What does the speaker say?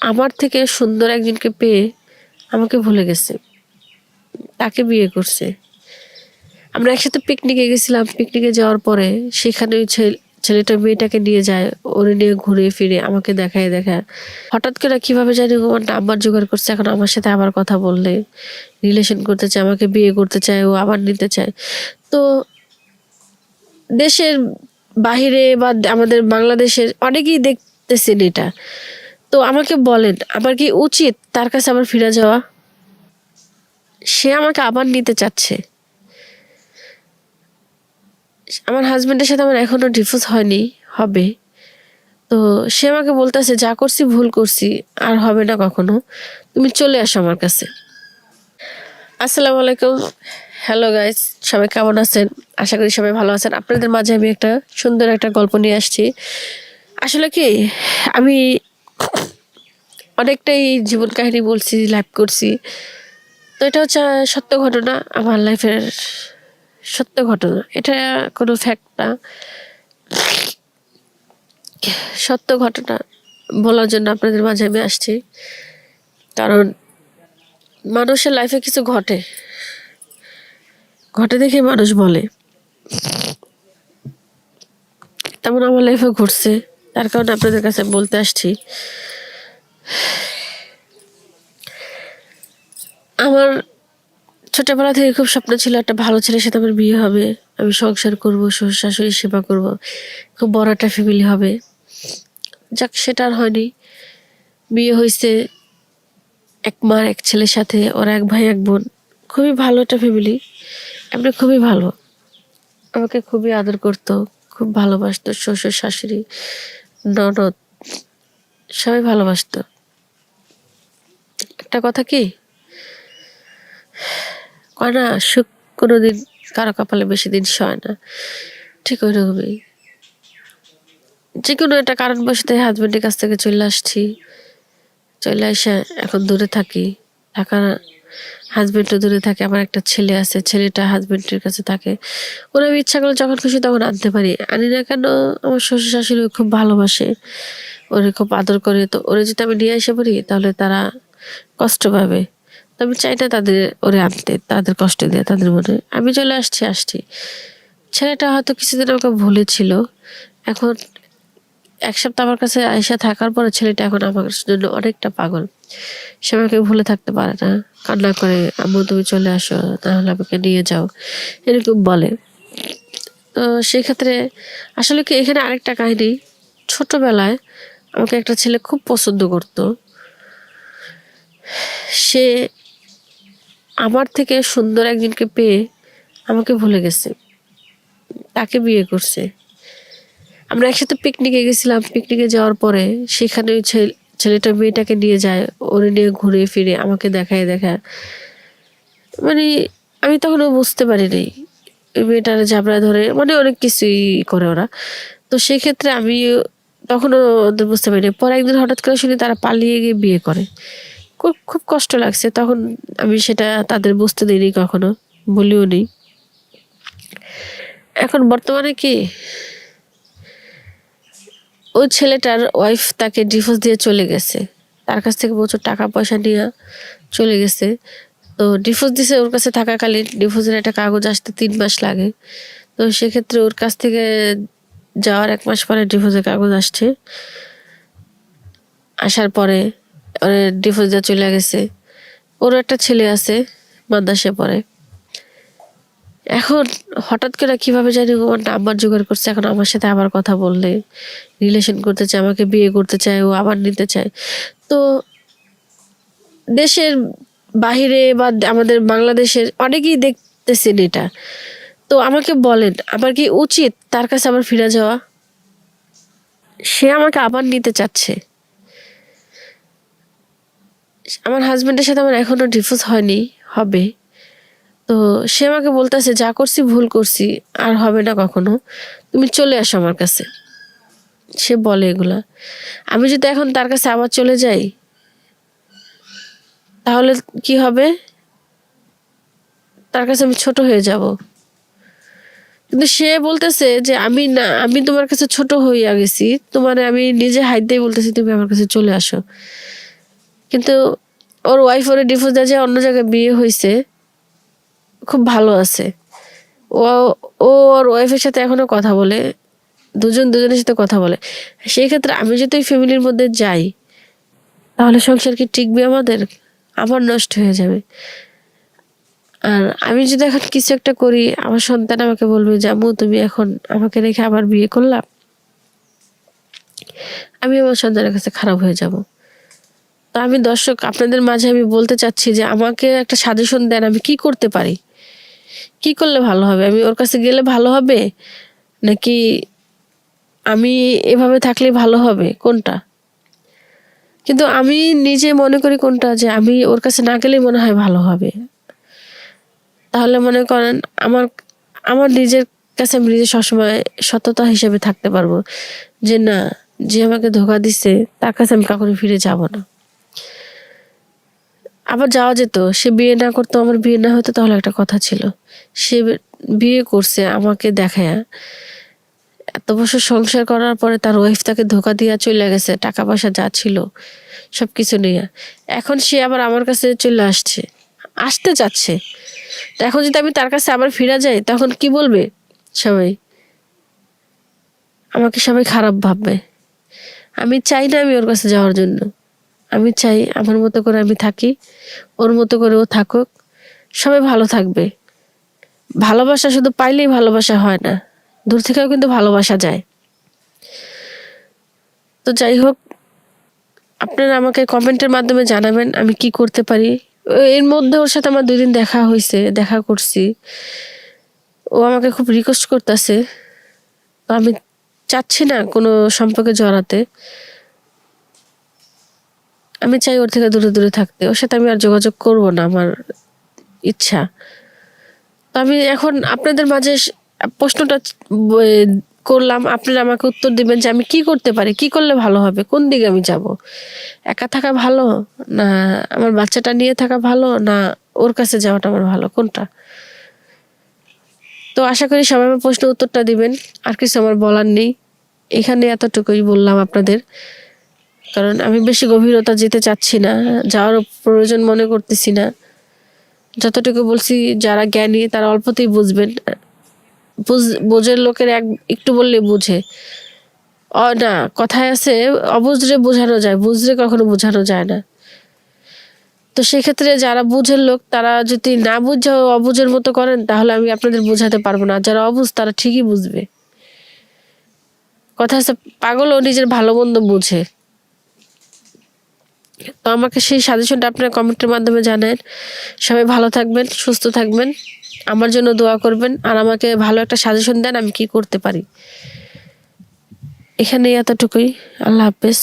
আমার থেকে সুন্দর একজনকে পেয়ে আমাকে ভুলে গেছে, তাকে বিয়ে করছে। আমরা একসাথে পিকনিকে গেছিলাম। পিকনিকে যাওয়ার পরে সেখানে ওই ছেলেটা মেয়েটাকে নিয়ে যায়, ওরে নিয়ে ঘুরে ফিরে আমাকে দেখায়। হঠাৎ করে কিভাবে জানি আমার নাম্বার জোগাড় করছে। এখন আমার সাথে আবার কথা বললে, রিলেশন করতে চায়, আমাকে বিয়ে করতে চায়, ও আবার নিতে চায়। তো দেশের বাহিরে বা আমাদের বাংলাদেশের অনেকেই দেখতেছেন এটা। তো আমাকে বলেন, আমার কি উচিত তার কাছে আবার ফিরে যাওয়া? সে আমাকে আবার নিতে চাচ্ছে। আমার হাজবেন্ডের সাথে আমার এখনো ডিভোর্স হয়নি, হবে। তো সে আমাকে বলতেছে, যা করছি ভুল করছি, আর হবে না কখনো, তুমি চলে আসো আমার কাছে। আসসালামু আলাইকুম, হ্যালো গাইস, সবাই কেমন আছেন? আশা করি সবাই ভালো আছেন। আপনাদের মাঝে আমি একটা সুন্দর একটা গল্প নিয়ে আসছি। আসলে কি, আমি অনেকটাই জীবন কাহিনী বলছি, লাইভ করছি। তো এটা হচ্ছে সত্য ঘটনা, আমার লাইফের সত্য ঘটনা। এটা কোনো ফ্যাক্ট না, সত্য ঘটনা বলার জন্য আপনাদের মাঝে আমি আসছি। কারণ মানুষের লাইফে কিছু ঘটে দেখে মানুষ বলে, তেমন আমার লাইফে ঘটছে। তার কারণে আপনাদের কাছে বলতে আসছি। আমার ছোটবেলা থেকে খুব স্বপ্ন ছিল একটা ভালো ছেলের সাথে আমার বিয়ে হবে, আমি সংসার করব, শ্বশুর শাশুড়ির সেবা করব, খুব বড় একটা ফ্যামিলি হবে। যাক, সেটা আর হয়নি। বিয়ে হয়েছে এক মার এক ছেলের সাথে, ওরা এক ভাই এক বোন। খুবই ভালো একটা ফ্যামিলি, এমনি খুবই ভালো। আমাকে খুবই আদর করতো, খুব ভালোবাসতো। শ্বশুর শাশুড়ি ননদ সবাই ভালোবাসতো। একটা কথা কি কয় না, সুখ কোনোদিন কারো কপালে বেশি দিন সয় না। ঠিক ওই রকমই যে কোনো একটা কারণবশত হাজবেন্ডের কাছ থেকে চলে আসছি। চলে এসে এখন দূরে থাকি। থাকার হাজবেন্ডও দূরে থাকে। আমার একটা ছেলে আছে, ছেলেটা হাজবেন্ডের কাছে থাকে। ওরা আমি ইচ্ছা করলে যখন খুশি তখন আনতে পারি, আনি না কেন। আমার শ্বশুর শাশুড়ি খুব ভালোবাসে, ওরে খুব আদর করে। তো ওরে যদি আমি নিয়ে এসে পড়ি তাহলে তারা কষ্ট পাবে। তো আমি চাই না তাদের ওরে আনতে, তাদের কষ্ট দিয়ে তাদের মনে। আমি চলে আসছি। ছেলেটা হয়তো কিছুদিন আমাকে ভুলেছিল। এখন এক সপ্তাহ আমার কাছে আয়সা থাকার পরে ছেলেটা এখন আমার জন্য অনেকটা পাগল। সে আমাকে ভুলে থাকতে পারে না, কান্না করে, আম্মু তুমি চলে আসো, তাহলে আমাকে নিয়ে যাও, এরকম বলে। তো সেক্ষেত্রে আসলে কি এখানে আরেকটা কাহিনী। ছোটবেলায় আমাকে একটা ছেলে খুব পছন্দ করতো। সে আমার থেকে সুন্দর একজনকে পেয়ে আমাকে ভুলে গেছে, তাকে বিয়ে করছে। আমরা একসাথে পিকনিকে গেছিলাম। পিকনিকে যাওয়ার পরে সেখানে ওই ছেলেটা মেয়েটাকে নিয়ে যায়, ওরে নিয়ে ঘুরে ফিরে আমাকে দেখায়। মানে আমি তখনও বুঝতে পারিনি, ওই মেয়েটার জাবড়া ধরে, মানে অনেক কিছুই করে ওরা। তো সেক্ষেত্রে আমি তখনও ওদের বুঝতে পারিনি। পরে একদিন হঠাৎ করে শুনি তারা পালিয়ে গিয়ে বিয়ে করে। খুব খুব কষ্ট লাগছে তখন। আমি সেটা তাদের বুঝতে দিইনি, কখনো বলিও নি। এখন বর্তমানে কি, ওই ছেলেটার ওয়াইফ তাকে ডিভোর্স দিয়ে চলে গেছে। তার কাছ থেকে প্রচুর টাকা পয়সা নিয়ে চলে গেছে। তো ডিভোর্স দিছে, ওর কাছে থাকাকালীন ডিভোর্সের একটা কাগজ আসতে 3 মাস লাগে। তো সেক্ষেত্রে ওর কাছ থেকে যাওয়ার 1 মাস পরে ডিভোর্সের কাগজ আসছে। আসার পরে ডিভোর্স দিয়ে চলে গেছে। ওর একটা ছেলে আছে, মাদ্রাসায় পড়ে। এখন হঠাৎ করে কিভাবে জানি আমার নাম্বার জোগাড় করছে। এখন আমার সাথে আবার কথা বললে, রিলেশন করতে চায়, আমাকে বিয়ে করতে চায়, ও আবার নিতে চায়। তো দেশের বাহিরে বা আমাদের বাংলাদেশের অনেকেই দেখতেছেন এটা। তো আমাকে বলেন, আমার কি উচিত তার কাছে আবার ফিরে যাওয়া? সে আমাকে আবার নিতে চাচ্ছে। আমার হাজবেন্ডের সাথে আমার এখনো ডিভোর্স হয়নি, হবে। তো সে আমাকে বলতেছে, যা করছি ভুল করছি, আর হবে না কখনো, তুমি চলে আসো আমার কাছে। সে বলে এগুলা। আমি যদি এখন তার কাছে আবার চলে যাই তাহলে কি হবে? তার কাছে আমি ছোট হয়ে যাব। কিন্তু সে বলতেছে যে আমি না, আমি তোমার কাছে ছোট হইয়া গেছি, তোমার আমি নিজে হাত দিয়ে বলতেছি তুমি আমার কাছে চলে আসো। কিন্তু ওর ওয়াইফ ওরে ডিভোর্স দিয়ে যে অন্য জায়গায় বিয়ে হয়েছে, খুব ভালো আছে। ও ও ওর ওয়াইফের সাথে এখনো কথা বলে, দুজনের সাথে কথা বলে। সেই ক্ষেত্রে আমি যদি ওই ফ্যামিলির মধ্যে যাই, তাহলে সংসার কি টিকবে আমাদের? আমার নষ্ট হয়ে যাবে। আর আমি যদি এখন কিছু একটা করি, আমার সন্তান আমাকে বলবে যে আম্মু তুমি এখন আমাকে রেখে আবার বিয়ে করলাম, আমি আমার সন্তানের কাছে খারাপ হয়ে যাব। তো আমি দর্শক আপনাদের মাঝে আমি বলতে চাচ্ছি যে আমাকে একটা সাজেশন দেন, আমি কি করতে পারি, কি করলে ভালো হবে? আমি ওর কাছে গেলে ভালো হবে, নাকি আমি এভাবে থাকলে ভালো হবে, কোনটা? কিন্তু আমি নিজে মনে করি কোনটা, যে আমি ওর কাছে না গেলেই মনে হয় ভালো হবে। তাহলে মনে করেন আমার আমার নিজের কাছে আমি নিজে সবসময় সততা হিসেবে থাকতে পারবো, যে না, যে আমাকে ধোকা দিছে তার কাছে আমি কখনো ফিরে যাব না। আবার যাওয়া যেত, সে বিয়ে না করতো, আমার বিয়ে না হতো, তাহলে একটা কথা ছিল। সে বিয়ে করছে আমাকে দেখায়া, এত বছর সংসার করার পরে তার ওয়াইফ তাকে ধোকা দিয়া চলে গেছে, টাকা পয়সা যা ছিল সবকিছু নিয়ে। এখন সে আবার আমার কাছে চলে আসতে চাচ্ছে। তো এখন যদি আমি তার কাছে আবার ফিরে যাই, তখন কি বলবে সবাই? আমাকে সবাই খারাপ ভাববে। আমি চাই না আমি ওর কাছে যাওয়ার জন্য। আমি চাই আমার মতো করে আমি থাকি, ওর মতো করে ও থাকুক, সবাই ভালো থাকবে। ভালোবাসা শুধু পাইলেই ভালোবাসা হয় না, দূর থেকেও কিন্তু ভালোবাসা যায়। তো যাই হোক, আপনারা আমাকে কমেন্টের মাধ্যমে জানাবেন আমি কি করতে পারি। এর মধ্যে ওর সাথে আমার 2 দিন দেখা করছি। ও আমাকে খুব রিকোয়েস্ট করতেছে, তো আমি চাচ্ছি না কোনো সম্পর্কে জড়াতে। আমি চাই ওর থেকে দূরে দূরে থাকতে, ওর সাথে আমি আর যোগাযোগ করব না, আমার ইচ্ছা। তো আমি এখন আপনাদের মাঝে প্রশ্নটা করলাম, আপনারা আমাকে উত্তর দিবেন যে আমি কি করতে পারি, কি করলে ভালো হবে, কোন দিকে আমি যাব? একা থাকা ভালো, না আমার বাচ্চাটা নিয়ে থাকা ভালো, না ওর কাছে যাওয়াটা আমার ভালো, কোনটা? তো আশা করি সবাই আমার প্রশ্নের উত্তরটা দিবেন। আর কিছু আমার বলার নেই, এখানে এতটুকুই বললাম আপনাদের। কারণ আমি বেশি গভীরতা যেতে চাচ্ছি না, যাওয়ার প্রয়োজন মনে করতেছি না। যতটুকু বলছি, যারা জ্ঞানী তারা অল্পতেই বুঝবেন। বোঝের লোকের একটু বললে বুঝে। না, কথায় আছে অবুঝরে বোঝানো যায়, বুঝলে কখনো বোঝানো যায় না। তো সেক্ষেত্রে যারা বুঝের লোক, তারা যদি না বুঝে অবুঝের মতো করেন, তাহলে আমি আপনাদের বোঝাতে পারবো না। যারা অবুঝ তারা ঠিকই বুঝবে। কথা আছে পাগলও নিজের ভালো মন্দ বুঝে। তো আমাকে সেই সাজেশনটা আপনারা কমেন্টের মাধ্যমে জানান। সবাই ভালো থাকবেন, সুস্থ থাকবেন, আমার জন্য দোয়া করবেন, আর আমাকে ভালো একটা সাজেশন দেন আমি কি করতে পারি। এখানেই এতটুকুই। আল্লাহ হাফেজ।